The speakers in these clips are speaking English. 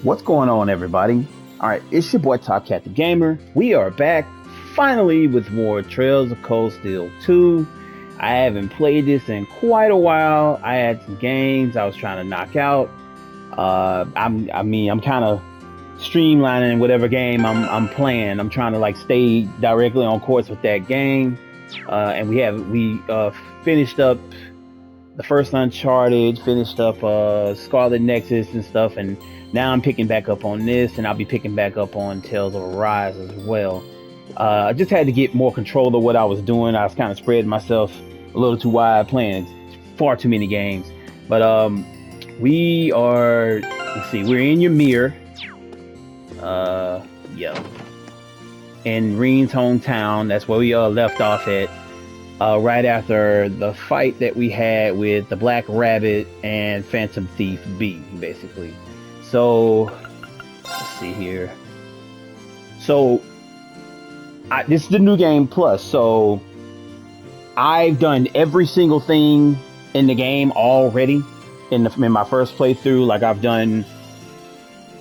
What's going on, everybody? All right, it's your boy Top Cat the Gamer. We are back finally with more Trails of Cold Steel 2. I haven't played this in quite a while. I had some games I was trying to knock out. I'm kind of streamlining whatever game I'm playing. I'm trying to like stay directly on course with that game. And we finished up the first Uncharted, finished up Scarlet Nexus and stuff, and now I'm picking back up on this, and I'll be picking back up on Tales of Arise as well. I just had to get more control of what I was doing. I was kind of spreading myself a little too wide, playing far too many games. But we are, let's see, we're in Ymir. Yeah. In Reen's hometown. That's where we left off at. Right after the fight that we had with the Black Rabbit and Phantom Thief B, basically. So, let's see here. So, this is the new game plus. So, I've done every single thing in the game already in my first playthrough. Like, I've done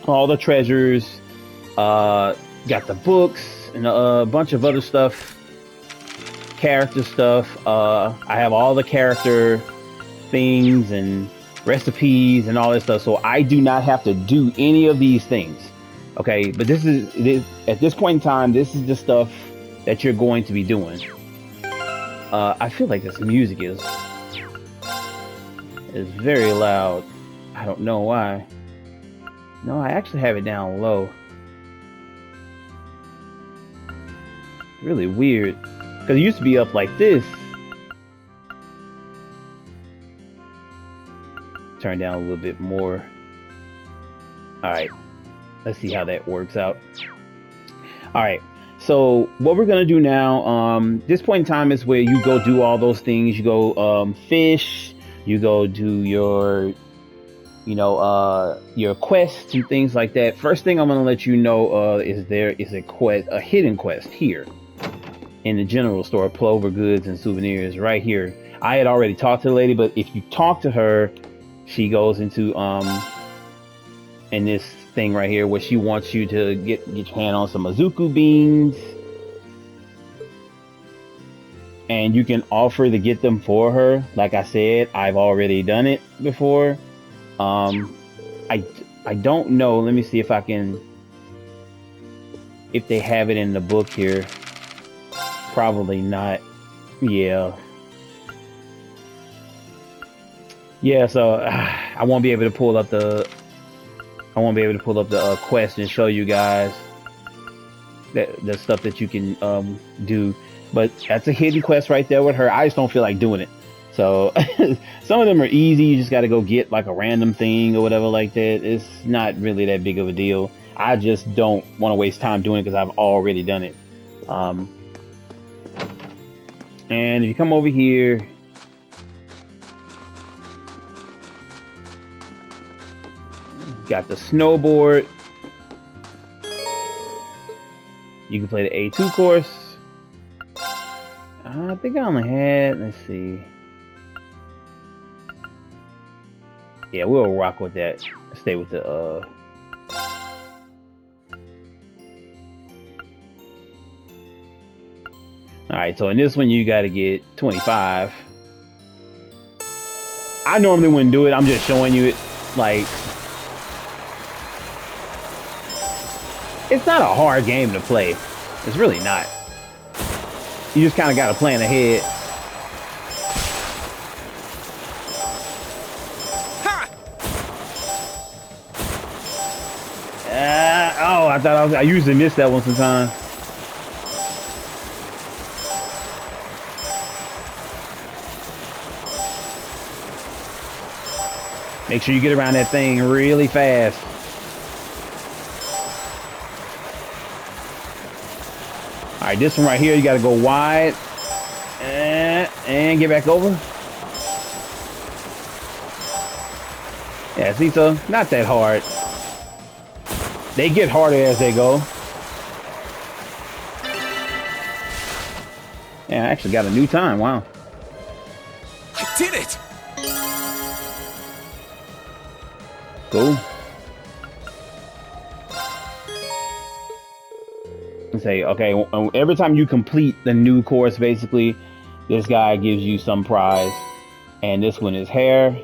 all the treasures, got the books, and a bunch of other stuff. Character stuff. I have all the character things and recipes and all that stuff, so I do not have to do any of these things. Okay, but at this point in time, this is the stuff that you're going to be doing. I feel like this music is very loud. I don't know why. No, I actually have it down low. Really weird. Because it used to be up like this. Turn down a little bit more. Alright. Let's see how that works out. Alright. So, what we're going to do now, this point in time is where you go do all those things. You go fish. You go do your, your quests and things like that. First thing I'm going to let you know is there is a hidden quest here. In the general store, Plover Goods and Souvenirs, right here. I had already talked to the lady, but if you talk to her, she goes into in this thing right here where she wants you to get your hand on some Azuku beans, and you can offer to get them for her. Like I said, I've already done it before. I don't know. Let me see if they have it in the book here. Probably not. Yeah, so I won't be able to pull up the quest and show you guys the stuff that you can do, but that's a hidden quest right there with her. I just don't feel like doing it. So some of them are easy. You just got to go get like a random thing or whatever like that. It's not really that big of a deal. I just don't want to waste time doing it because I've already done it. And if you come over here, got the snowboard. You can play the A2 course. I think I only had, let's see. Yeah, we'll rock with that. Stay with the Alright, so in this one you gotta get 25. I normally wouldn't do it, I'm just showing you it. Like, it's not a hard game to play. It's really not. You just kinda gotta plan ahead. I usually miss that one sometimes. Make sure you get around that thing really fast. Alright, this one right here, you gotta go wide. And get back over. Yeah, see, so not that hard. They get harder as they go. Yeah, I actually got a new time, wow. I did it! Cool. and say, okay, every time you complete the new course, basically, this guy gives you some prize. And this one is hair.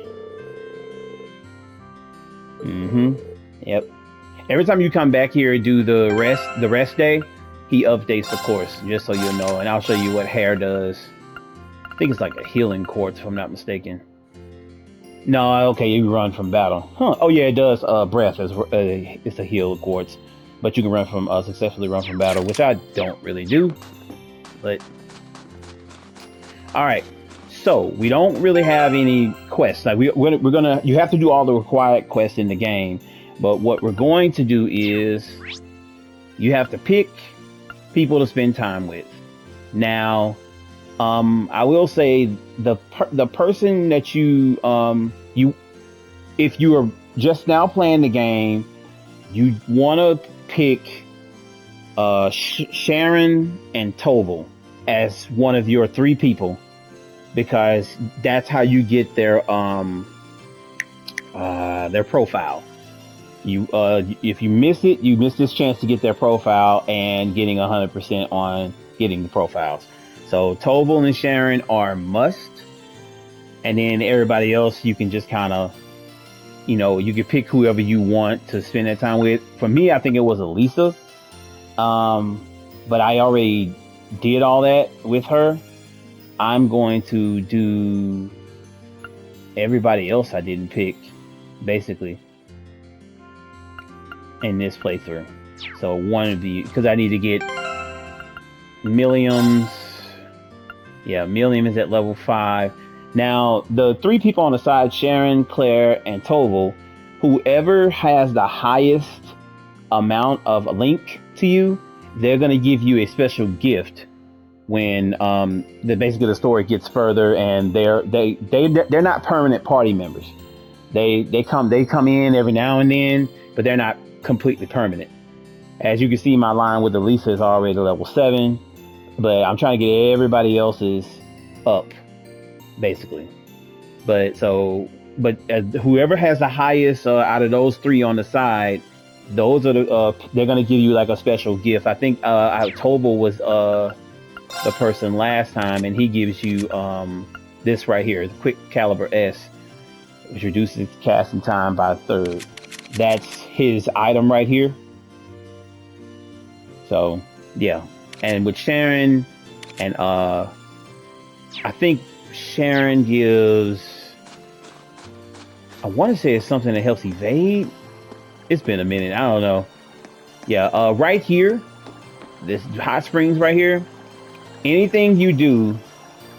Yep. Every time you come back here and do the rest day, he updates the course, just so you know. And I'll show you what hair does. I think it's like a healing quartz, if I'm not mistaken. No, okay, you run from battle. Huh? Oh yeah, it does. Breath is it's a heal quartz, but you can run from successfully run from battle, which I don't really do. But all right, so we don't really have any quests. Like we're gonna you have to do all the required quests in the game, but what we're going to do is you have to pick people to spend time with. Now, I will say the person that you if you are just now playing the game, you want to pick Sharon and Toval as one of your 3 people, because that's how you get their profile. You if you miss it, you miss this chance to get their profile and getting 100% on getting the profiles. So Toval and Sharon are must, and then everybody else you can just kind of, you know, you can pick whoever you want to spend that time with. For me, I think it was Elisa, but I already did all that with her. I'm going to do everybody else I didn't pick, basically, in this playthrough. So one of the, because I need to get Milliams. Yeah, Milliam is at level 5. Now, the 3 people on the side, Sharon, Claire, and Toval, whoever has the highest amount of link to you, they're going to give you a special gift when basically the story gets further, and they're not permanent party members. They come in every now and then, but they're not completely permanent. As you can see, my line with Elisa is already level 7, but I'm trying to get everybody else's up, basically. But whoever has the highest out of those 3 on the side, those are they're gonna give you like a special gift. I think Toval was the person last time, and he gives you this right here, the Quick Caliber S, which reduces casting time by 1/3. That's his item right here. So yeah, and with Sharon, and I think Sharon gives, I want to say it's something that helps evade. It's been a minute, I don't know. Yeah, right here, this hot springs right here, anything you do,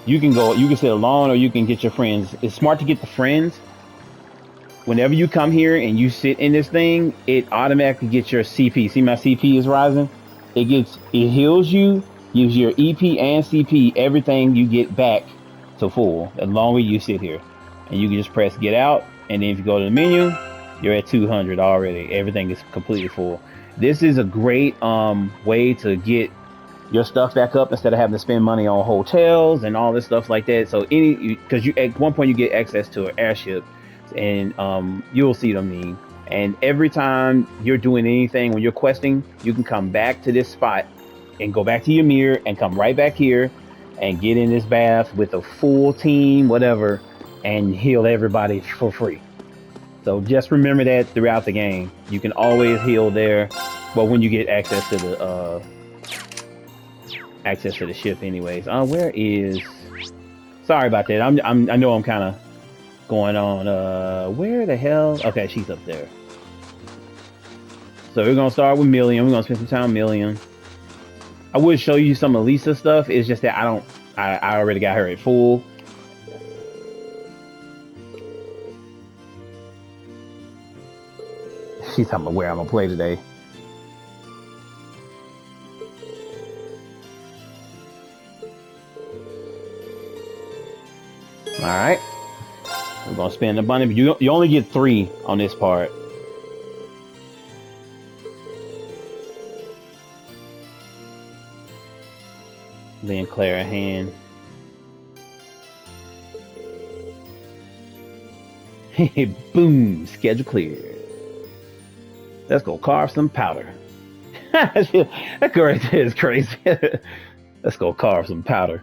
you can sit alone or you can get your friends. It's smart to get the friends. Whenever you come here and you sit in this thing, it automatically gets your CP. See, my CP is rising. It heals you, gives your EP and CP, everything you get back to full the longer you sit here. And you can just press get out, and then if you go to the menu, you're at 200 already. Everything is completely full. This is a great way to get your stuff back up instead of having to spend money on hotels and all this stuff like that. So because you at one point you get access to an airship, and you'll see what I mean. And every time you're doing anything, when you're questing, you can come back to this spot and go back to your mirror and come right back here and get in this bath with a full team, whatever, and heal everybody for free. So just remember that throughout the game. You can always heal there. Well, when you get access to the ship anyways. Where is, sorry about that. I know I'm kind of going on. Where the hell? Okay, she's up there. So we're gonna start with Million. We're gonna spend some time with Million. I would show you some Elisa stuff. It's just that I already got her at full. She's talking about where I'm gonna play today. All right, we're gonna spend a bunch. You only get 3 on this part. Then Claire a hand. Boom! Schedule clear. Let's go carve some powder. That girl right there is crazy. Let's go carve some powder.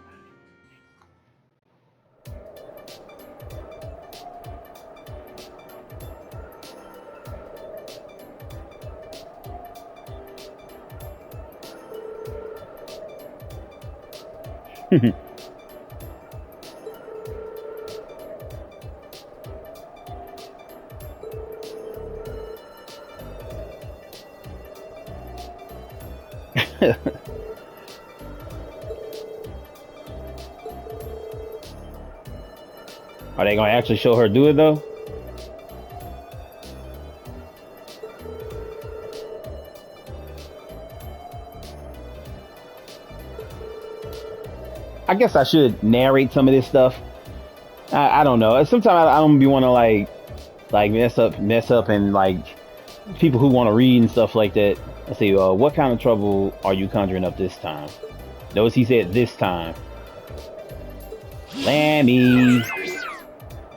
Are they gonna actually show her do it though? I guess I should narrate some of this stuff. I don't know. Sometimes I don't be want to like mess up, and like people who want to read and stuff like that. Let's see. What kind of trouble are you conjuring up this time? Notice he said this time. Lammy.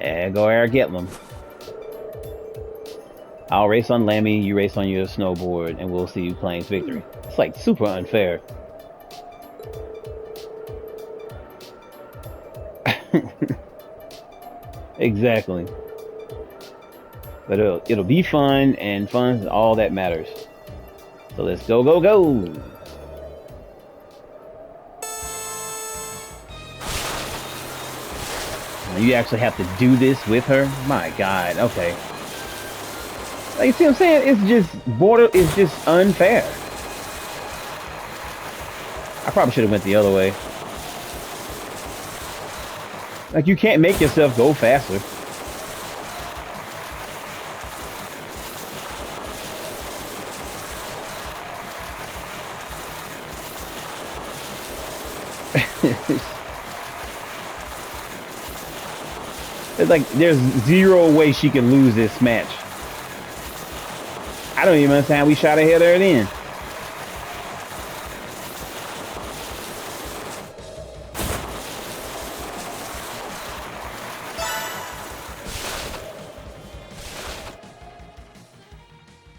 And go Eric Getlam. I'll race on Lammy, you race on your snowboard, and we'll see who claims victory. It's like super unfair. Exactly. But it'll be fun, and fun is all that matters. So let's go, go, go! You actually have to do this with her? My God, okay. Like, you see what I'm saying? It's just unfair. I probably should have went the other way. Like, you can't make yourself go faster. It's like there's zero way she can lose this match. I don't even understand how we shot ahead of her then.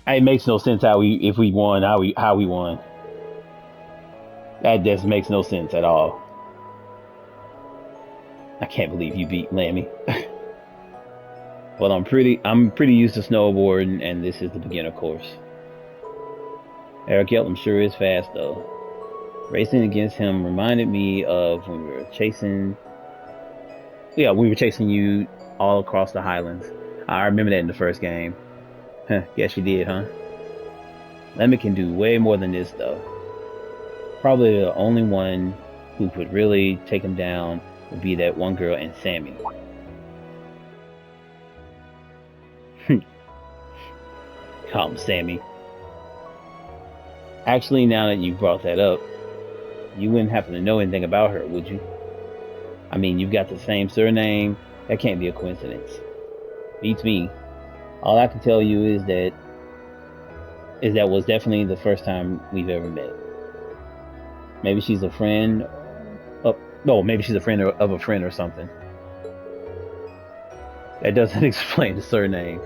It makes no sense if we won how we won. That just makes no sense at all. I can't believe you beat Lammy. Well, I'm pretty used to snowboarding, and this is the beginner course. Eric Yelton sure is fast though. Racing against him reminded me of when we were chasing. Yeah, we were chasing you all across the Highlands. I remember that in the first game. Huh, guess you did, huh? Lemmy can do way more than this though. Probably the only one who could really take him down would be that one girl and Sammy. Call him Sammy. Actually, now that you brought that up, you wouldn't happen to know anything about her, would you? I mean, you've got the same surname. That can't be a coincidence. Beats me. All I can tell you is that was definitely the first time we've ever met. Maybe she's a friend. No, maybe she's a friend of a friend or something. That doesn't explain the surname.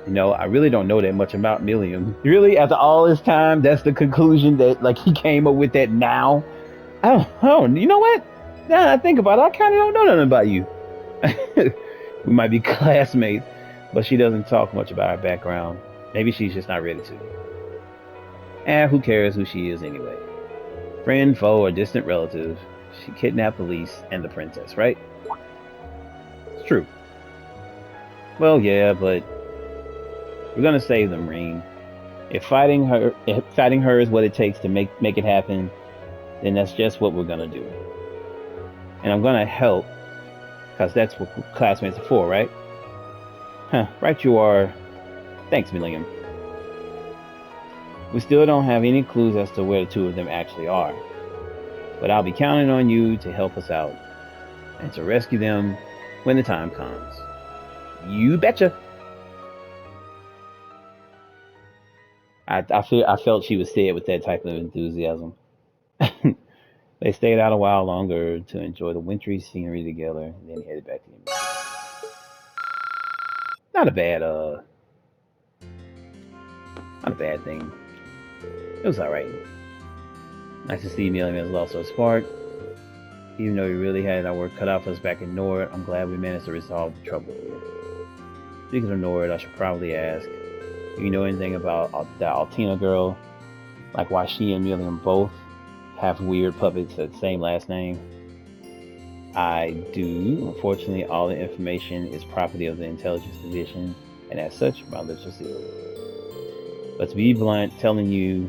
You know, I really don't know that much about Milliam. Really, after all this time, that's the conclusion that like he came up with that now. I don't. You know what? Now I think about it, I kind of don't know nothing about you. We might be classmates, but she doesn't talk much about her background. Maybe she's just not ready to. And who cares who she is anyway? Friend, foe, or distant relative. She kidnapped Elise and the princess, right? It's true. Well, yeah, but we're gonna save them, Reen. If fighting her is what it takes to make it happen, then that's just what we're gonna do. And I'm gonna help, because that's what classmates are for, right? Huh, right you are. Thanks, Milliam. We still don't have any clues as to where the two of them actually are. But I'll be counting on you to help us out and to rescue them when the time comes. You betcha. I felt she was said with that type of enthusiasm. They stayed out a while longer to enjoy the wintry scenery together, and then headed back to the museum. Not a bad not a bad thing. It was alright. Nice to see Million has lost her spark. Even though we really had our work cut out for us back in Nord, I'm glad we managed to resolve the trouble here. Speaking of Nord, I should probably ask, do you know anything about the Altina girl? Like why she and Million both have weird puppets at the same last name? I do. Unfortunately, all the information is property of the Intelligence Division, and as such, my lips are sealed. But to be blunt, telling you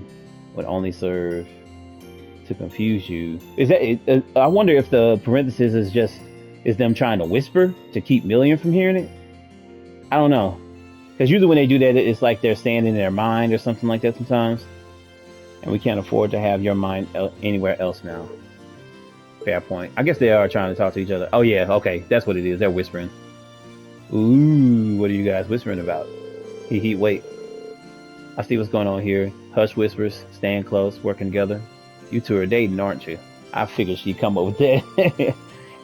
would only serve to confuse you. Is that? I wonder if the parenthesis is them trying to whisper to keep Million from hearing it. I don't know, because usually when they do that, it's like they're saying in their mind or something like that sometimes, and we can't afford to have your mind anywhere else now. Fair point. I guess they are trying to talk to each other. Oh yeah, okay, that's what it is. They're whispering. Ooh, what are you guys whispering about? Wait. I see what's going on here. Hush whispers, staying close, working together. You two are dating, aren't you? I figured she'd come up with that.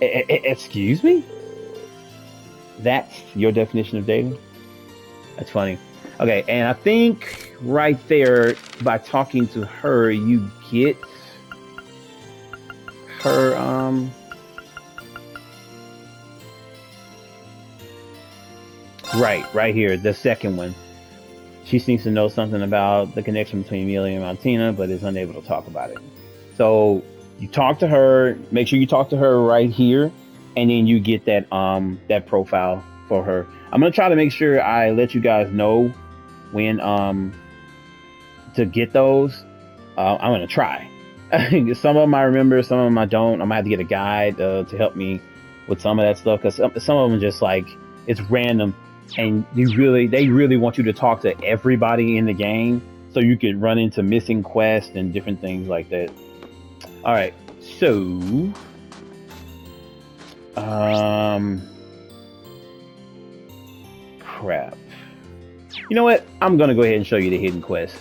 Excuse me? That's your definition of dating? That's funny. Okay, and I think right there, by talking to her, you get her, right here, the second one. She seems to know something about the connection between Amelia and Martina, but is unable to talk about it. So you talk to her, make sure you talk to her right here, and then you get that profile for her. I'm gonna try to make sure I let you guys know when to get those. I'm gonna try. Some of them I remember, some of them I don't. I'm gonna have to get a guide to help me with some of that stuff, because some of them just like it's random, and they really want you to talk to everybody in the game so you could run into missing quests and different things like that. All right, so crap. You know what? I'm gonna go ahead and show you the hidden quest.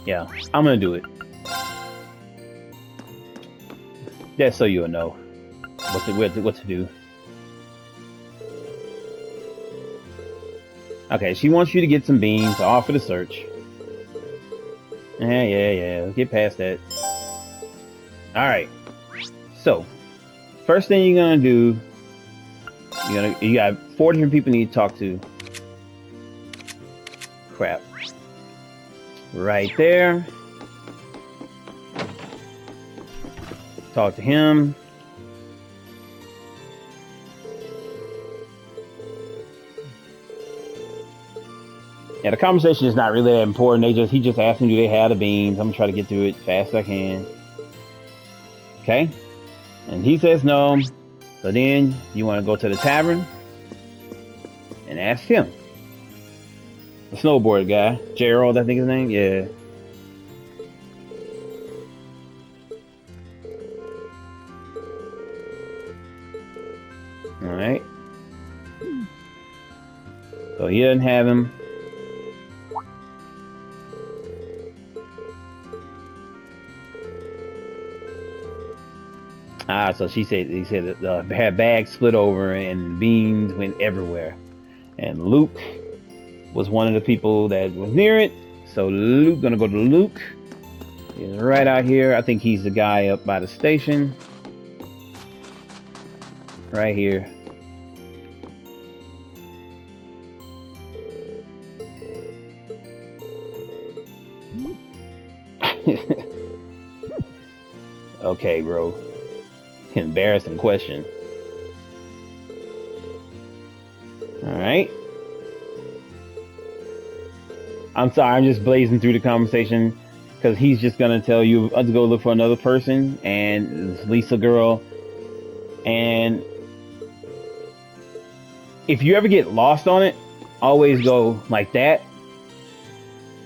Yeah, I'm gonna do it. Just so you'll know what to do. Okay, she wants you to get some beans to offer the search. Yeah. Let's get past that. Alright. So, first thing you're gonna do, you got 4 different people you need to talk to. Crap. Right there. Talk to him. Yeah, the conversation is not really that important. He just asked me, do they have the beans? I'm gonna try to get through it fast as I can. Okay? And he says no. So then you want to go to the tavern and ask him. The snowboard guy, Gerald, I think his name. Yeah. All right. So he doesn't have him. So he said that the bag split over and beans went everywhere. And Luke was one of the people that was near it. So Luke, gonna go to Luke. He's right out here. I think he's the guy up by the station. Right here. Okay, bro. Embarrassing question. Alright. I'm sorry, I'm just blazing through the conversation because he's just gonna tell you to go look for another person, and this Lisa girl. And if you ever get lost on it, always go like that,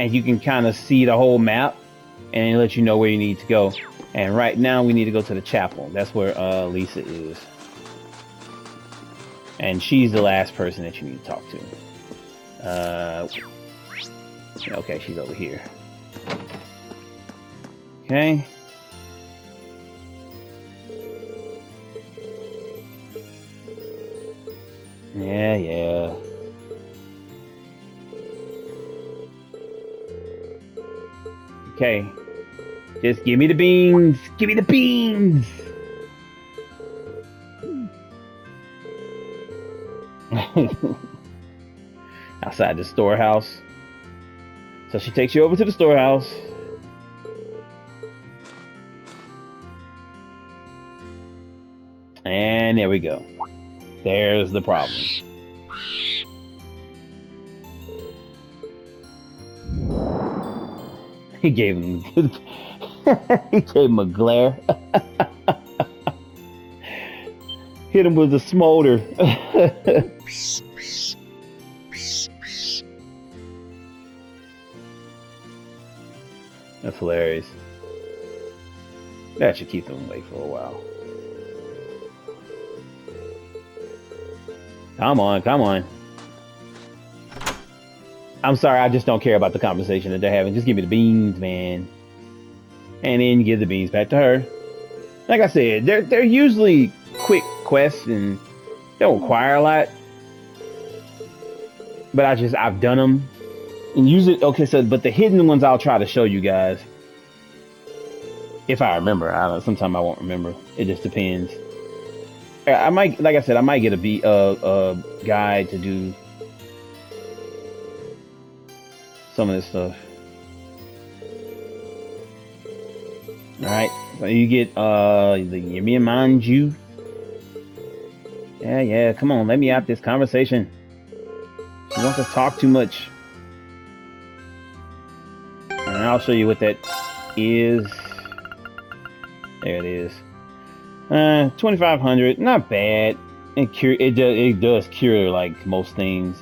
and you can kind of see the whole map and it lets you know where you need to go. And right now we need to go to the chapel. That's where Lisa is. And she's the last person that you need to talk to. Okay, she's over here. Okay. Yeah. Okay. Just give me the beans. Give me the beans. Outside the storehouse. So she takes you over to the storehouse. And there we go. There's the problem. He gave him he gave him a glare. Hit him with a smolder. That's hilarious. That should keep them away for a while. Come on, come on. I'm sorry, I just don't care about the conversation that they're having. Just give me the beans, man. And then you give the beans back to her. Like I said, they're usually quick quests and they don't require a lot. But I've done them. And usually, okay, so, but the hidden ones I'll try to show you guys. If I remember. I don't know, sometimes I won't remember. It just depends. I might, like I said, I might get a guide to do some of this stuff. Alright, so you get the Yumi and Manju. Yeah, come on, let me out this conversation. She wants to talk too much. And I'll show you what that is. There it is. 2,500, not bad. It does cure like most things.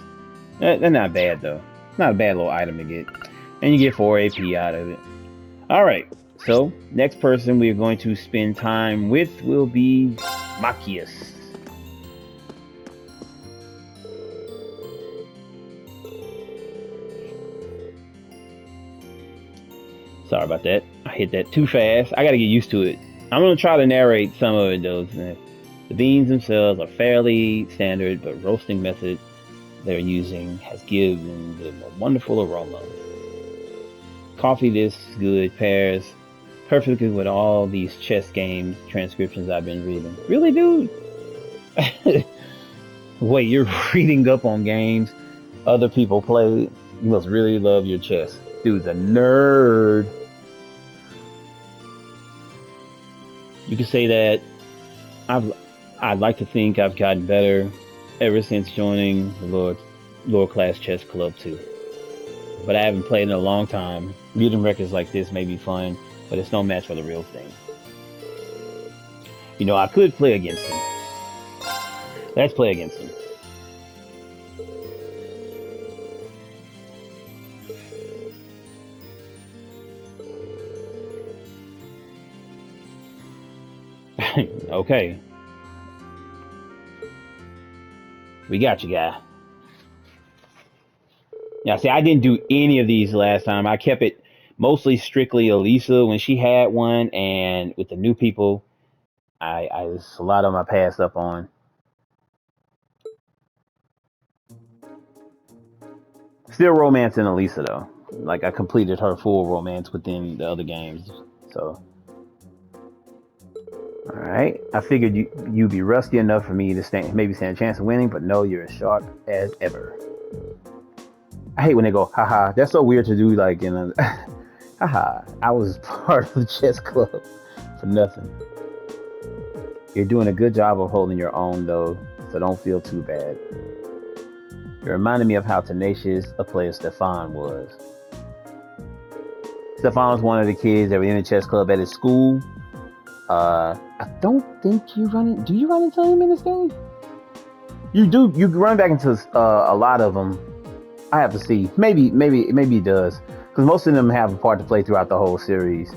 They're not bad though. Not a bad little item to get. And you get 4 AP out of it. Alright, so next person we're going to spend time with will be Machias. Sorry about that. I hit that too fast. I gotta get used to it. I'm gonna try to narrate some of it though. The beans themselves are fairly standard, but roasting method they're using has given them a wonderful aroma. Coffee this good pairs perfectly with all these chess game transcriptions I've been reading. Really, dude? Wait, you're reading up on games other people play? You must really love your chess. Dude's a nerd. You could say that I'd like to think I've gotten better ever since joining the lower class chess club too. But I haven't played in a long time. Reading records like this may be fun, but it's no match for the real thing. You know, I could play against him. Let's play against him. Okay. We got you, guy. Now, see, I didn't do any of these last time. I kept it mostly strictly Elisa when she had one, and with the new people, I a lot of them I passed up on. Still romancing Elisa though. Like I completed her full romance within the other games, so. All right, I figured you'd be rusty enough for me to maybe stand a chance of winning, but no, you're as sharp as ever. I hate when they go, haha. That's so weird to do, like in a, haha. I was part of the chess club for nothing. You're doing a good job of holding your own, though, so don't feel too bad. It reminded me of how tenacious a player Stefan was. Stefan was one of the kids that were in the chess club at his school. I don't think you run it. Do you run into him in this game? You do. You run back into a lot of them. I have to see. Maybe he does, because most of them have a part to play throughout the whole series.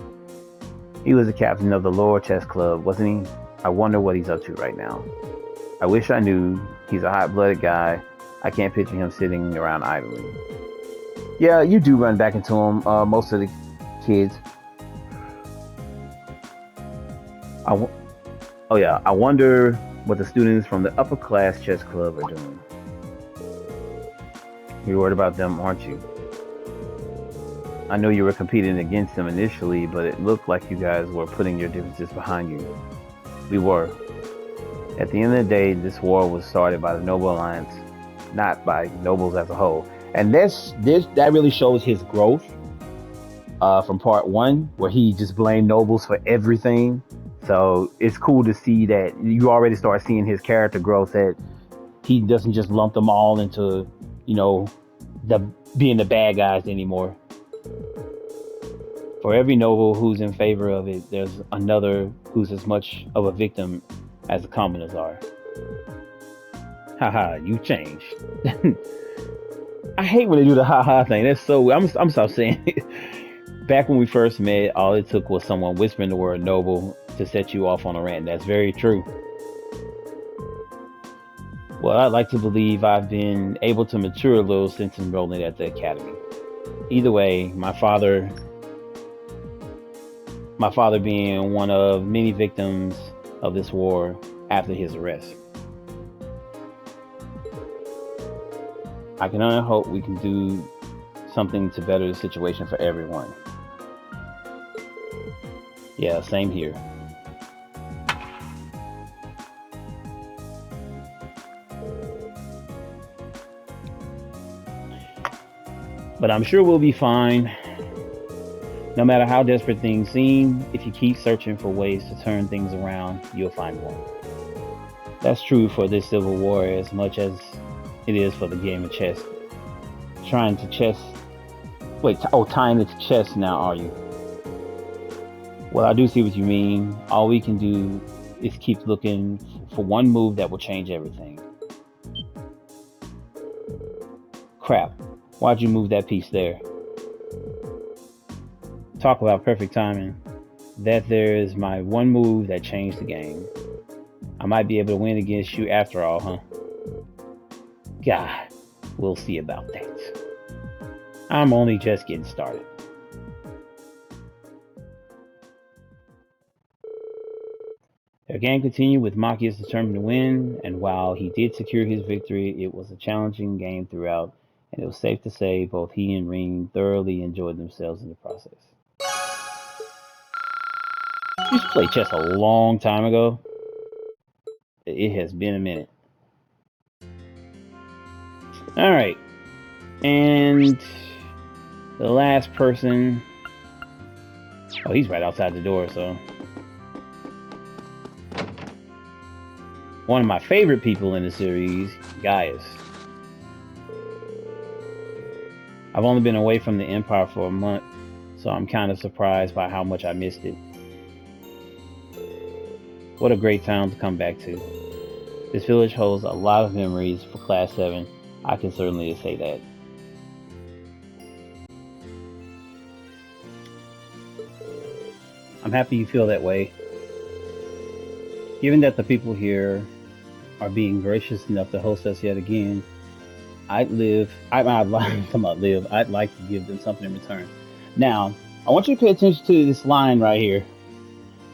He was the captain of the lower chess club, wasn't he? I wonder what he's up to right now. I wish I knew. He's a hot-blooded guy. I can't picture him sitting around idly. Yeah, you do run back into him. Most of the kids. Oh yeah, I wonder what the students from the upper class chess club are doing. You're worried about them, aren't you? I know you were competing against them initially, but it looked like you guys were putting your differences behind you. We were. At the end of the day, this war was started by the Noble Alliance, not by nobles as a whole. And that really shows his growth from part one, where he just blamed nobles for everything. So it's cool to see that you already start seeing his character growth, that he doesn't just lump them all into, you know, the being the bad guys anymore. For every noble who's in favor of it, there's another who's as much of a victim as the commoners are. Haha, you changed. I hate when they do the haha thing. That's so. I'm stop saying it. Back when we first met, all it took was someone whispering the word noble to set you off on a rant. That's very true. Well, I'd like to believe I've been able to mature a little since enrolling at the academy. Either way, my father being one of many victims of this war after his arrest. I can only hope we can do something to better the situation for everyone. Yeah, same here. But I'm sure we'll be fine. No matter how desperate things seem, if you keep searching for ways to turn things around, you'll find one. That's true for this civil war as much as it is for the game of chess. Tying it to chess now, are you? Well, I do see what you mean. All we can do is keep looking for one move that will change everything. Crap, why'd you move that piece there? Talk about perfect timing. That there is my one move that changed the game. I might be able to win against you after all, huh? God, we'll see about that. I'm only just getting started. The game continued with Machias determined to win, and while he did secure his victory, it was a challenging game throughout, and it was safe to say both he and Ring thoroughly enjoyed themselves in the process. I used to play chess a long time ago. It has been a minute. Alright. And the last person. Oh, he's right outside the door, so. One of my favorite people in the series, Gaius. I've only been away from the Empire for a month, so I'm kind of surprised by how much I missed it. What a great town to come back to. This village holds a lot of memories for Class 7. I can certainly say that. I'm happy you feel that way. Given that the people here are being gracious enough to host us yet again, I'd like to give them something in return. Now, I want you to pay attention to this line right here.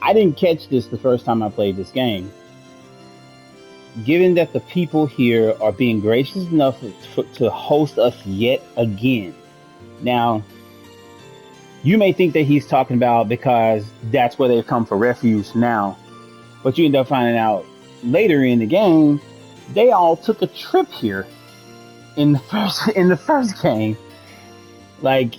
I didn't catch this the first time I played this game. Given that the people here are being gracious enough to host us yet again. Now, you may think that he's talking about because that's where they've come for refuge now. But you end up finding out later in the game, they all took a trip here in the first game. Like,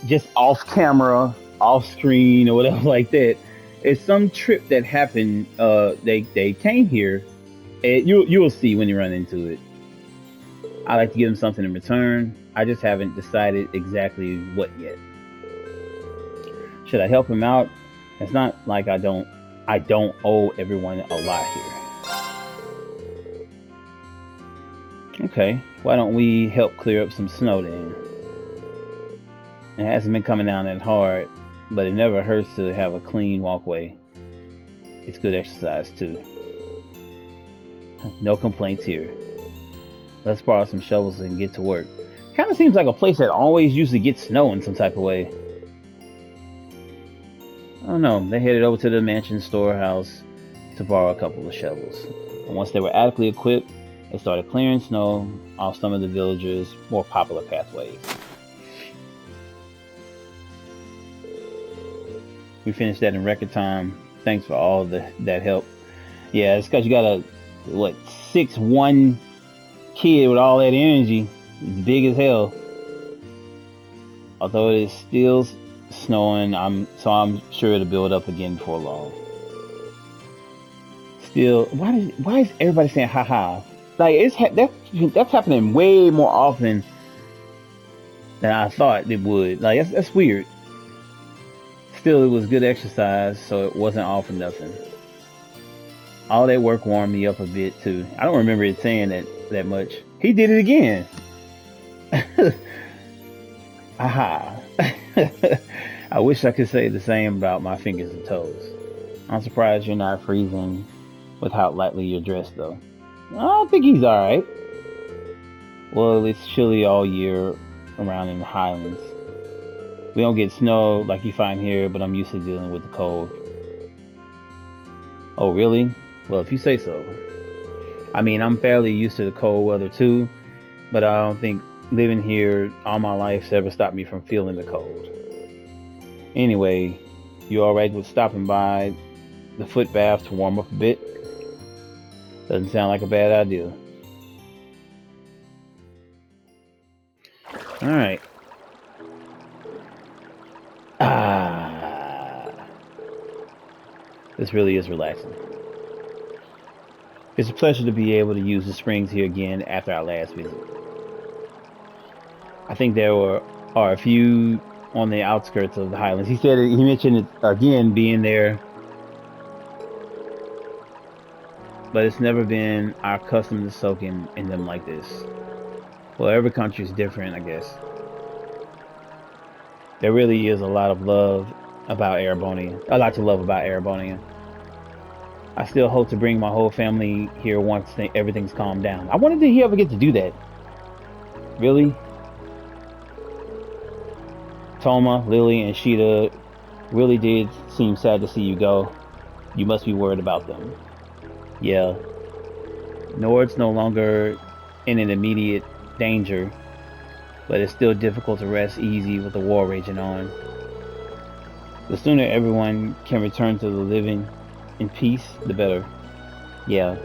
just off camera, off screen, or whatever like that. It's some trip that happened. They came here. You'll see when you run into it. I like to give them something in return. I just haven't decided exactly what yet. Should I help him out? It's not like I don't owe everyone a lot here. Okay, why don't we help clear up some snow then? It hasn't been coming down that hard, but it never hurts to have a clean walkway. It's good exercise too. No complaints here. Let's borrow some shovels and get to work. Kind of seems like a place that always usually gets snow in some type of way. I don't know. They headed over to the mansion storehouse to borrow a couple of shovels. And once they were adequately equipped, they started clearing snow off some of the villagers' more popular pathways. We finished that in record time. Thanks for all that help. Yeah, it's because you got a 6'1" kid with all that energy. It's big as hell. Although it is still snowing, I'm sure it'll build up again before long. Still, why is everybody saying haha? Like that's happening way more often than I thought it would. Like that's weird. Still, it was good exercise, so it wasn't all for nothing. All that work warmed me up a bit too. I don't remember it saying that much. He did it again. Aha. I wish I could say the same about my fingers and toes. I'm surprised you're not freezing with how lightly you're dressed, though. I think he's alright. Well, it's chilly all year around in the highlands. We don't get snow like you find here, but I'm used to dealing with the cold. Oh, really? Well, if you say so. I mean, I'm fairly used to the cold weather too, but I don't think living here all my life's ever stopped me from feeling the cold. Anyway, you alright with stopping by the foot bath to warm up a bit? Doesn't sound like a bad idea. Alright. This really is relaxing. It's a pleasure to be able to use the springs here again after our last visit. I think there are a few on the outskirts of the highlands. He mentioned it again being there, but it's never been our custom to soak in them like this. Well, every country is different, I guess. There really is a lot to love about Erebonia. I still hope to bring my whole family here once everything's calmed down. I wonder did he ever get to do that? Really? Toma, Lily, and Sheeta really did seem sad to see you go. You must be worried about them. Yeah. Nord's no longer in an immediate danger, but it's still difficult to rest easy with the war raging on. The sooner everyone can return to the living in peace, the better. Yeah.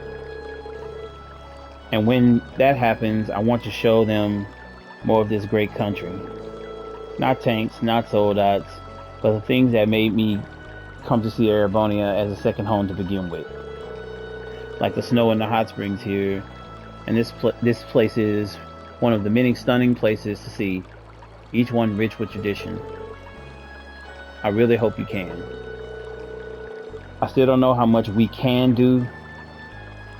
And when that happens, I want to show them more of this great country. Not tanks, not soldats, but the things that made me come to see Erebonia as a second home to begin with. Like the snow and the hot springs here, and this place is one of the many stunning places to see, each one rich with tradition. I really hope you can. I still don't know how much we can do,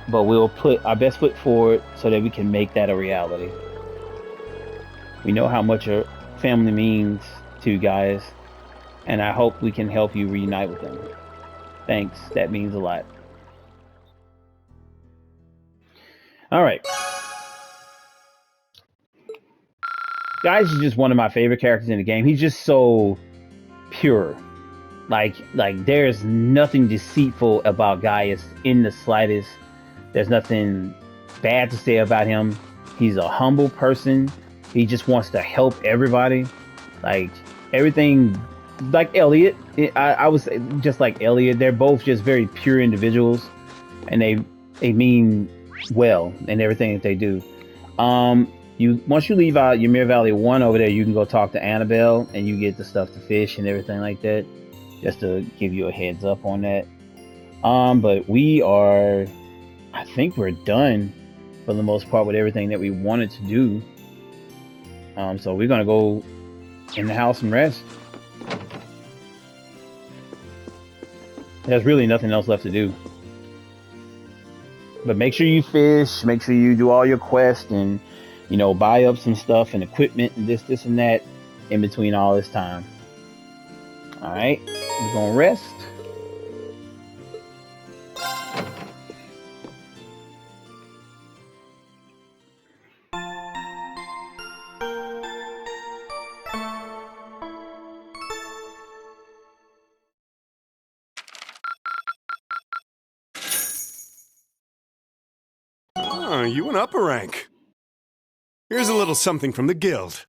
but we'll put our best foot forward so that we can make that a reality. We know how much your family means to you guys, and I hope we can help you reunite with them. Thanks, that means a lot. Alright. Guy's just one of my favorite characters in the game. He's just so pure. Like there's nothing deceitful about Gaius in the slightest. There's nothing bad to say about him. He's a humble person. He just wants to help everybody. Like everything, like Elliot. I was just like Elliot. They're both just very pure individuals, and they mean well in everything that they do. Once you leave out Ymir Valley 1 over there, you can go talk to Annabelle, and you get the stuff to fish and everything like that. Just to give you a heads up on that. But I think we're done for the most part with everything that we wanted to do. So we're gonna go in the house and rest. There's really nothing else left to do. But make sure you fish, make sure you do all your quests, and buy up some stuff and equipment and this and that in between all this time. Alright, we're gonna rest. Oh, you an upper rank. Here's a little something from the guild.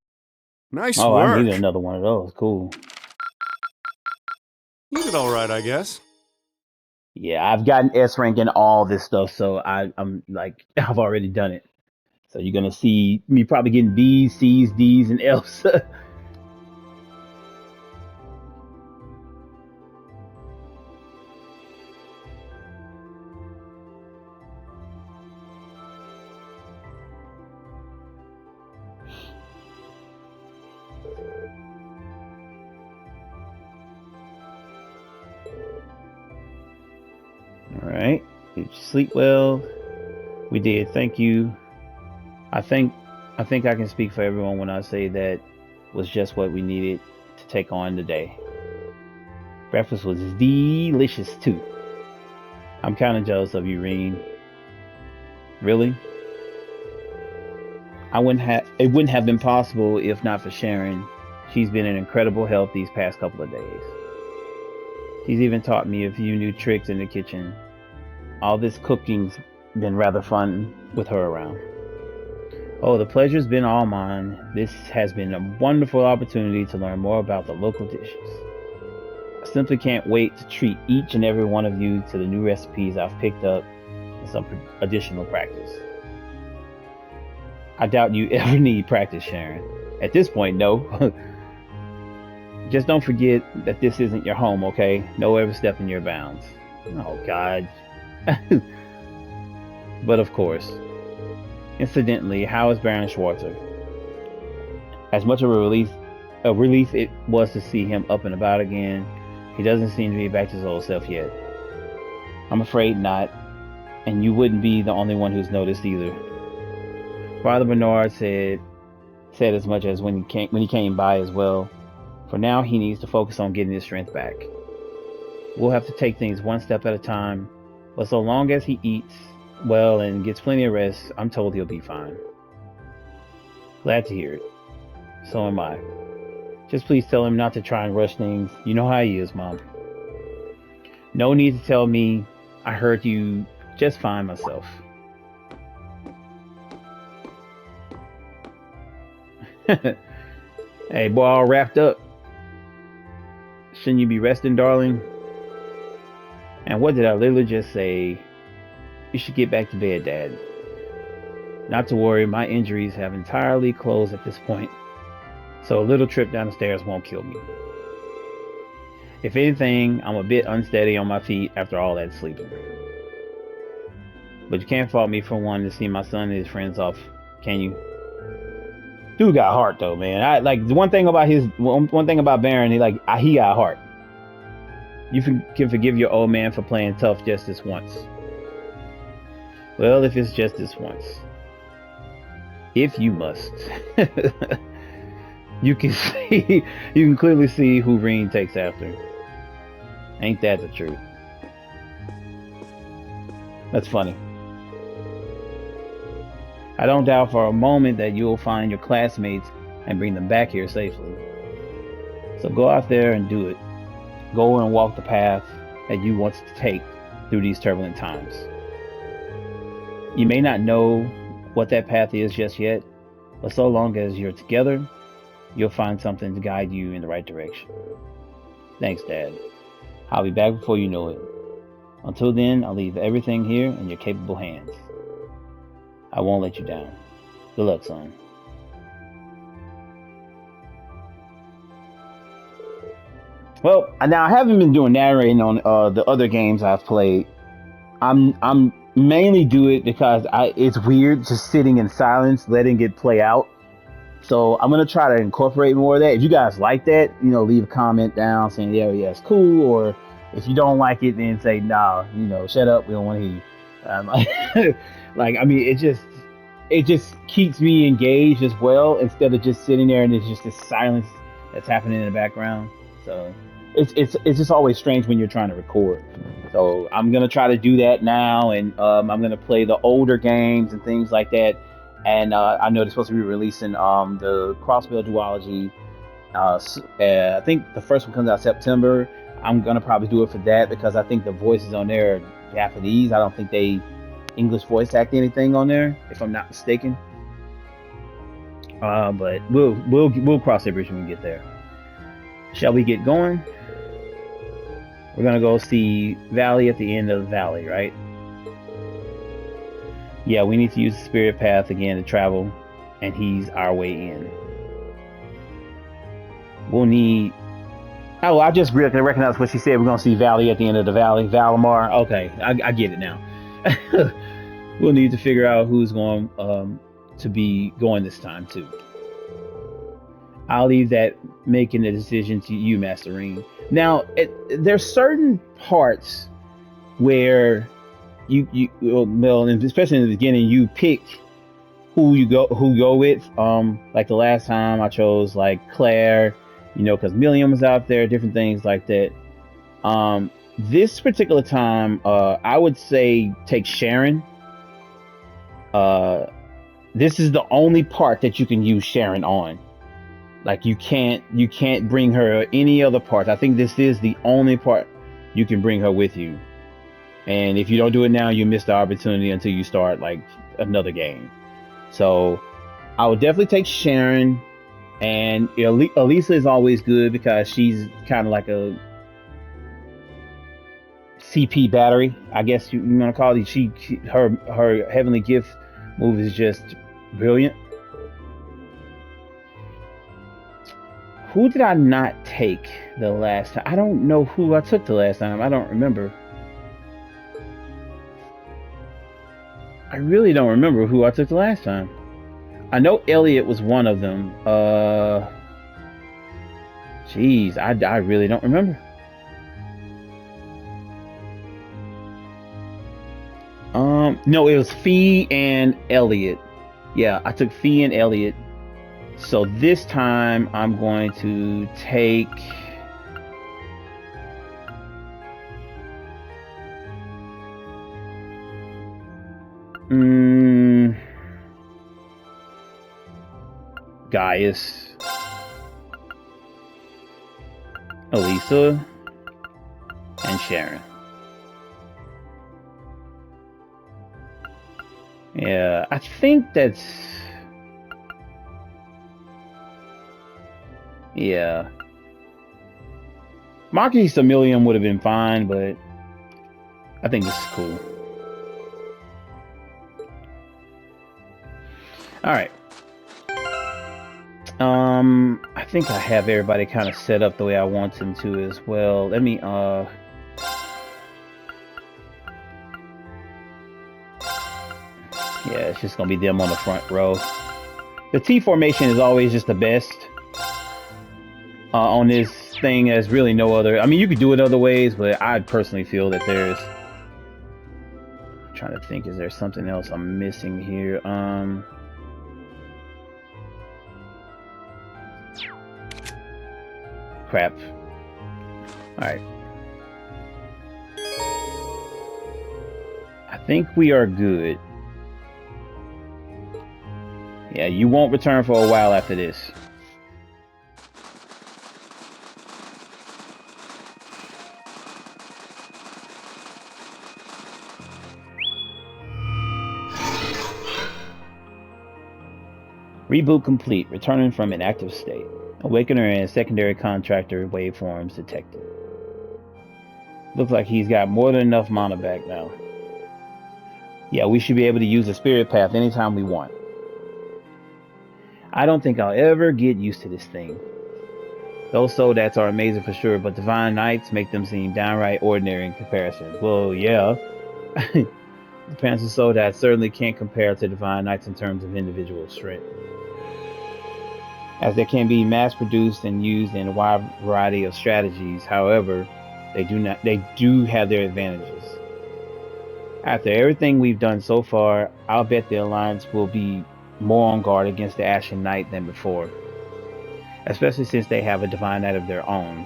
Nice Oh, work. I needed another one of those. Cool. You did all right, I guess. Yeah, I've gotten S rank in all this stuff, so I'm like I've already done it. So you're gonna see me probably getting B's, C's, D's, and F's. All right. Did you sleep well? We did. Thank you. I think I think I can speak for everyone when I say that was just what we needed to take on today. Breakfast was delicious too. I'm kind of jealous of you, Reen. Really? I wouldn't have it wouldn't have been possible if not for Sharon. She's been in incredible health these past couple of days. She's even taught me a few new tricks in the kitchen. All this cooking's been rather fun with her around. Oh, the pleasure's been all mine. This has been a wonderful opportunity to learn more about the local dishes. I simply can't wait to treat each and every one of you to the new recipes I've picked up and some additional practice. I doubt you ever need practice, Sharon. At this point, no. Just don't forget that this isn't your home, okay? No ever stepping your bounds. Oh, God. But of course. Incidentally, how is Baron Schwarzer? As much of a relief it was to see him up and about again, he doesn't seem to be back to his old self yet. I'm afraid not, and you wouldn't be the only one who's noticed either. Father Bernard said as much as when he came by as well. For now, he needs to focus on getting his strength back. We'll have to take things one step at a time, but so long as he eats well and gets plenty of rest, I'm told he'll be fine. Glad to hear it. So am I. Just please tell him not to try and rush things. You know how he is, Mom. No need to tell me. I heard you just fine myself. Hey, boy, all wrapped up. Shouldn't you be resting, darling? And what did I literally just say? You should get back to bed, Dad. Not to worry, my injuries have entirely closed at this point, so a little trip down the stairs won't kill me. If anything, I'm a bit unsteady on my feet after all that sleeping. But you can't fault me for wanting to see my son and his friends off, can you? Dude got heart though, man. I like the one thing about Baron. He got heart. You can forgive your old man for playing tough just this once. Well, if it's just this once, if you must, you can see, you can clearly see who Reen takes after. Ain't that the truth? That's funny. I don't doubt for a moment that you'll find your classmates and bring them back here safely. So go out there and do it. Go and walk the path that you want to take through these turbulent times. You may not know what that path is just yet, but so long as you're together, you'll find something to guide you in the right direction. Thanks, Dad. I'll be back before you know it. Until then, I'll leave everything here in your capable hands. I won't let you down. Good luck, son. Well, now I haven't been doing narrating on the other games I've played. I'm mainly do it because it's weird just sitting in silence, letting it play out. So I'm gonna try to incorporate more of that. If you guys like that, leave a comment down saying yeah, it's cool. Or if you don't like it, then say nah, shut up. We don't want to hear you. I mean, it just keeps me engaged as well instead of just sitting there and it's just this silence that's happening in the background. So it's just always strange when you're trying to record. So I'm gonna try to do that now, and I'm gonna play the older games and things like that. And I know they're supposed to be releasing the Crossbell duology. I think the first one comes out September. I'm gonna probably do it for that because I think the voices on there are Japanese. I don't think they English voice act anything on there, if I'm not mistaken. But we'll cross that bridge when we get there. Shall we get going? We're gonna go see Valley at the end of the valley, right? Yeah, we need to use the spirit path again to travel, and he's our way in. We'll need. Oh, I just recognize what she said. We're gonna see Valley at the end of the valley. Valimar. Okay, I get it now. We'll need to figure out who's going to be going this time too. I'll leave that making the decision to you, Masterine. Now, there's certain parts where well, and especially in the beginning, you pick who go with. Like the last time I chose like Claire, because Milliam was out there, different things like that. This particular time, I would say take Sharon. This is the only part that you can use Sharon on. Like you can't bring her any other part. I think this is the only part you can bring her with you. And if you don't do it now, you miss the opportunity until you start like another game. So I would definitely take Sharon, and Elisa is always good because she's kind of like a CP battery, I guess you want to call it. Her heavenly gift move is just brilliant. Who did I not take the last time? I don't know who I took the last time. I don't remember. I really don't remember who I took the last time. I know Elliot was one of them. Jeez, I really don't remember. No, it was Fee and Elliot. Yeah, I took Fee and Elliot. So this time I'm going to take. Gaius, Elisa, and Sharon. Yeah, I think that's. Yeah. Marquis Samilium would have been fine, but I think this is cool. Alright. I think I have everybody kind of set up the way I want them to as well. Let me, yeah, it's just gonna be them on the front row. The T formation is always just the best on this thing. There's really no other. I mean, you could do it other ways, but I personally feel that there's. I'm trying to think, is there something else I'm missing here? Crap. Alright. I think we are good. Yeah, you won't return for a while after this. Reboot complete. Returning from an active state. Awakener and secondary contractor waveforms detected. Looks like he's got more than enough mana back now. Yeah, we should be able to use the spirit path anytime we want. I don't think I'll ever get used to this thing. Those soldats are amazing for sure, but divine knights make them seem downright ordinary in comparison. Well, yeah. The Panzer soldats certainly can't compare to divine knights in terms of individual strength, as they can be mass-produced and used in a wide variety of strategies. However, they do have their advantages. After everything we've done so far, I'll bet the Alliance will be more on guard against the Ashen Knight than before, especially since they have a Divine Knight of their own.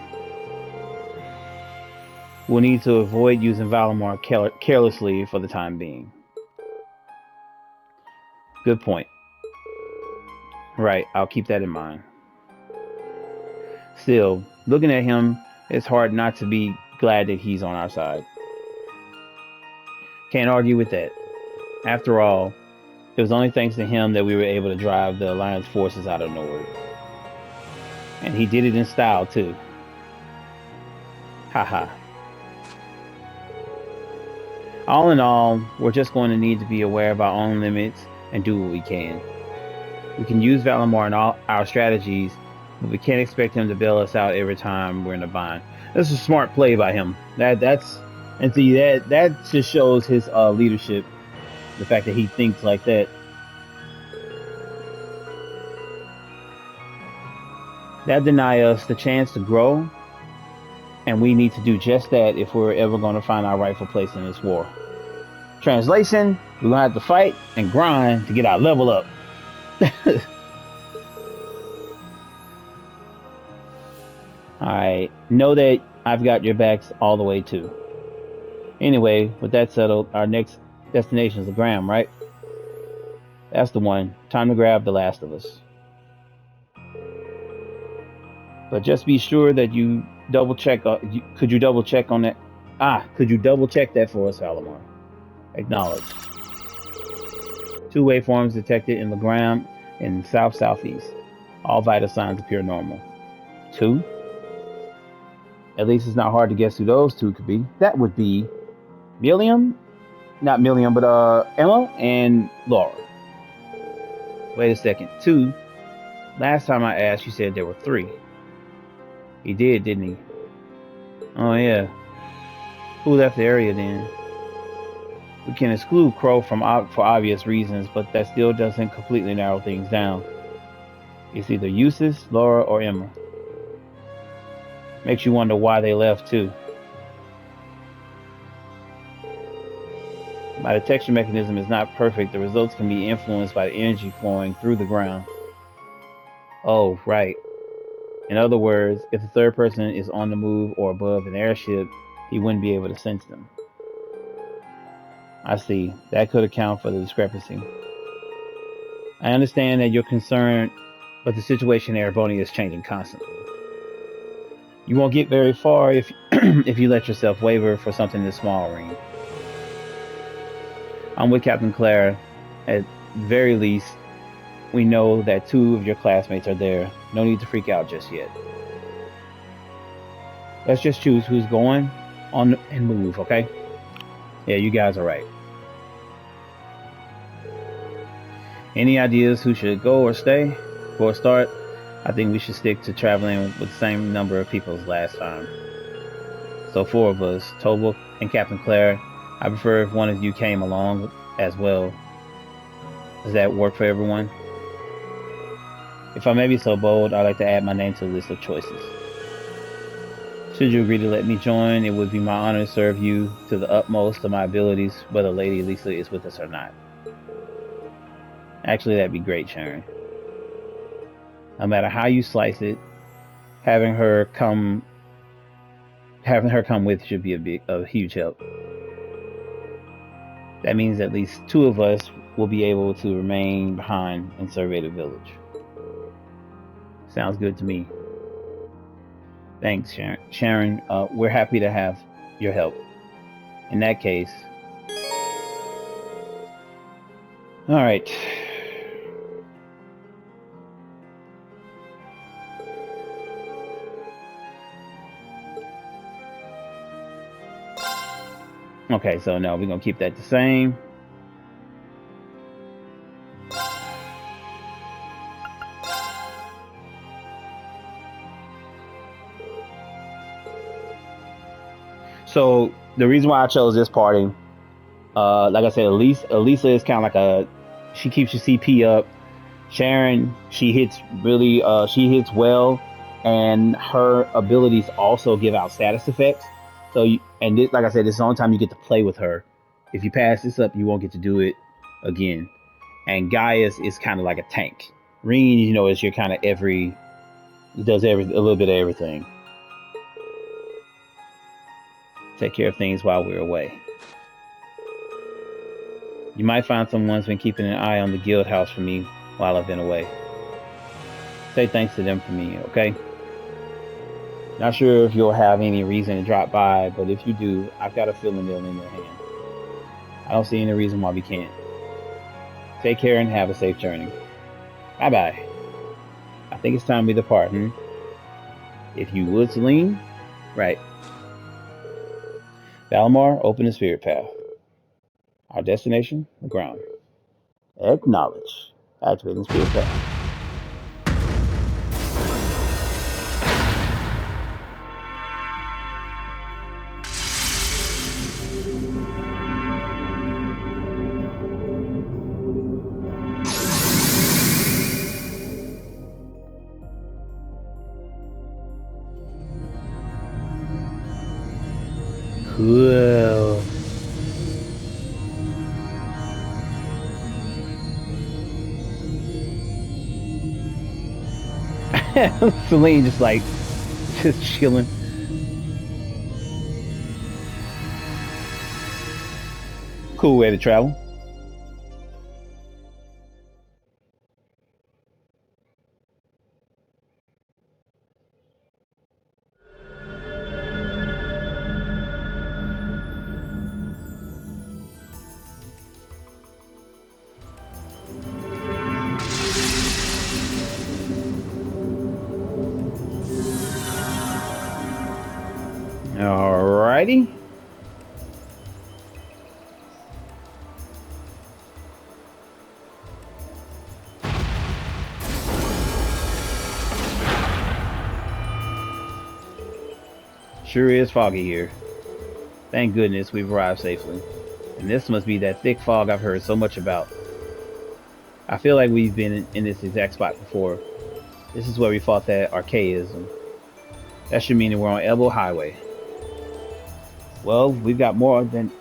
We'll need to avoid using Valimar carelessly for the time being. Good point. Right, I'll keep that in mind. Still, looking at him, it's hard not to be glad that he's on our side. Can't argue with that. After all, it was only thanks to him that we were able to drive the Alliance forces out of Nord. And he did it in style, too. Haha. All in all, we're just going to need to be aware of our own limits and do what we can. We can use Valimar in all our strategies, but we can't expect him to bail us out every time we're in a bind. That's a smart play by him. And see that just shows his leadership. The fact that he thinks like that. That deny us the chance to grow, and we need to do just that if we're ever going to find our rightful place in this war. Translation: we're gonna have to fight and grind to get our level up. Alright, know that I've got your backs all the way too. Anyway, with that settled, our next destination is Legram, right? That's the one. Time to grab the last of us. But just be sure that you double check. Could you double check on that? Could you double check that for us, Valimar? Acknowledge. Two waveforms detected in Legram in south-southeast. All vital signs appear normal. Two? At least it's not hard to guess who those two could be. That would be Milliam? Not Milliam, but Emma and Laura. Wait a second. Two? Last time I asked, you said there were three. He did, didn't he? Oh, yeah. Who left the area then? We can exclude Crow for obvious reasons, but that still doesn't completely narrow things down. It's either Eustace, Laura, or Emma. Makes you wonder why they left, too. My detection mechanism is not perfect. The results can be influenced by the energy flowing through the ground. Oh, right. In other words, if the third person is on the move or above an airship, he wouldn't be able to sense them. I see. That could account for the discrepancy. I understand that you're concerned, but the situation in Ereboni is changing constantly. You won't get very far if if you let yourself waver for something this small, Ring. I'm with Captain Claire. At very least, we know that two of your classmates are there. No need to freak out just yet. Let's just choose who's going on and move, okay? Yeah, you guys are right. Any ideas who should go or stay? For a start, I think we should stick to traveling with the same number of people as last time. So four of us, Tobok and Captain Claire. I prefer if one of you came along as well. Does that work for everyone? If I may be so bold, I'd like to add my name to the list of choices. Should you agree to let me join, it would be my honor to serve you to the utmost of my abilities, whether Lady Lisa is with us or not. Actually, that'd be great, Sharon. No matter how you slice it, having her come with should be a huge help. That means at least two of us will be able to remain behind and survey the village. Sounds good to me. Thanks, Sharon. Sharon, we're happy to have your help. In that case, all right. Okay, so no, we're gonna keep that the same. So the reason why I chose this party, like I said, Elisa is kind of like she keeps your CP up. Sharon, she hits well, and her abilities also give out status effects. So, like I said, this is the only time you get to play with her. If you pass this up, you won't get to do it again. And Gaius is kind of like a tank. Reen, is your kind of does a little bit of everything. Take care of things while we're away. You might find someone's been keeping an eye on the guild house for me while I've been away. Say thanks to them for me, okay? Not sure if you'll have any reason to drop by, but if you do, I've got a feeling they'll lend their hand. I don't see any reason why we can't. Take care and have a safe journey. Bye-bye. I think it's time we depart, If you would, Celine. Right. Valimar, open the spirit path. Our destination, the ground. Acknowledge. Activating spirit path. Cool. Celine just chilling. Cool way to travel. Alrighty. Sure is foggy here. Thank goodness we've arrived safely. And this must be that thick fog I've heard so much about. I feel like we've been in this exact spot before. This is where we fought that archaism. That should mean that we're on Elbow Highway. Well, we've got more than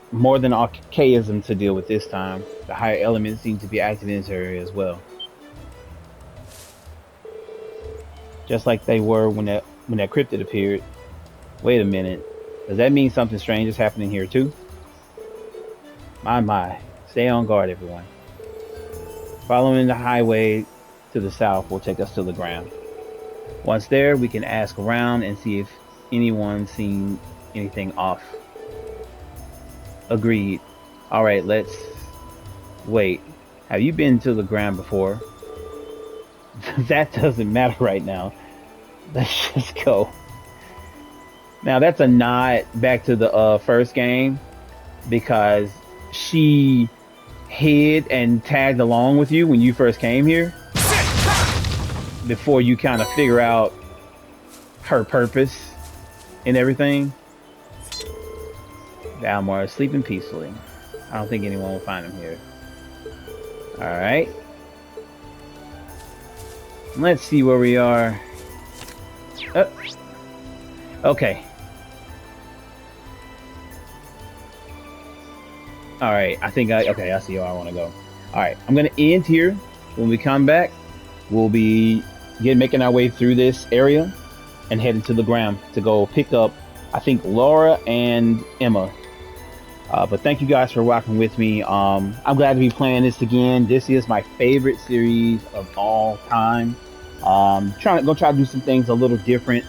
archaism to deal with this time. The higher elements seem to be active in this area as well. Just like they were when that cryptid appeared. Wait a minute. Does that mean something strange is happening here too? My. Stay on guard, everyone. Following the highway to the south will take us to the ground. Once there, we can ask around and see if anyone's seen anything off. Agreed. Alright, let's... Wait. Have you been to the ground before? That doesn't matter right now. Let's just go. Now that's a nod back to the first game, because she hid and tagged along with you when you first came here before you kind of figure out her purpose and everything. Valmar is sleeping peacefully. I don't think anyone will find him here. Alright. Let's see where we are. Okay. Alright, I see where I want to go. Alright, I'm going to end here. When we come back, we'll be making our way through this area and heading to the ground to go pick up, I think, Laura and Emma. But thank you guys for rocking with me. I'm glad to be playing this again. This is my favorite series of all time. Gonna try to do some things a little different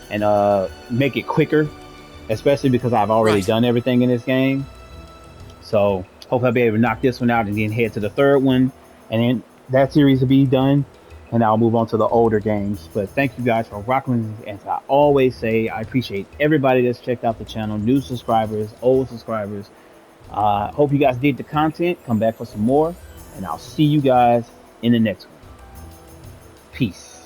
and make it quicker, especially because I've already done everything in this game. So hope I'll be able to knock this one out and then head to the third one, and then that series will be done, and I'll move on to the older games. But thank you guys for rocking with me. As I always say, I appreciate everybody that's checked out the channel, new subscribers, old subscribers. Hope you guys did the content. Come back for some more, and I'll see you guys in the next one. Peace.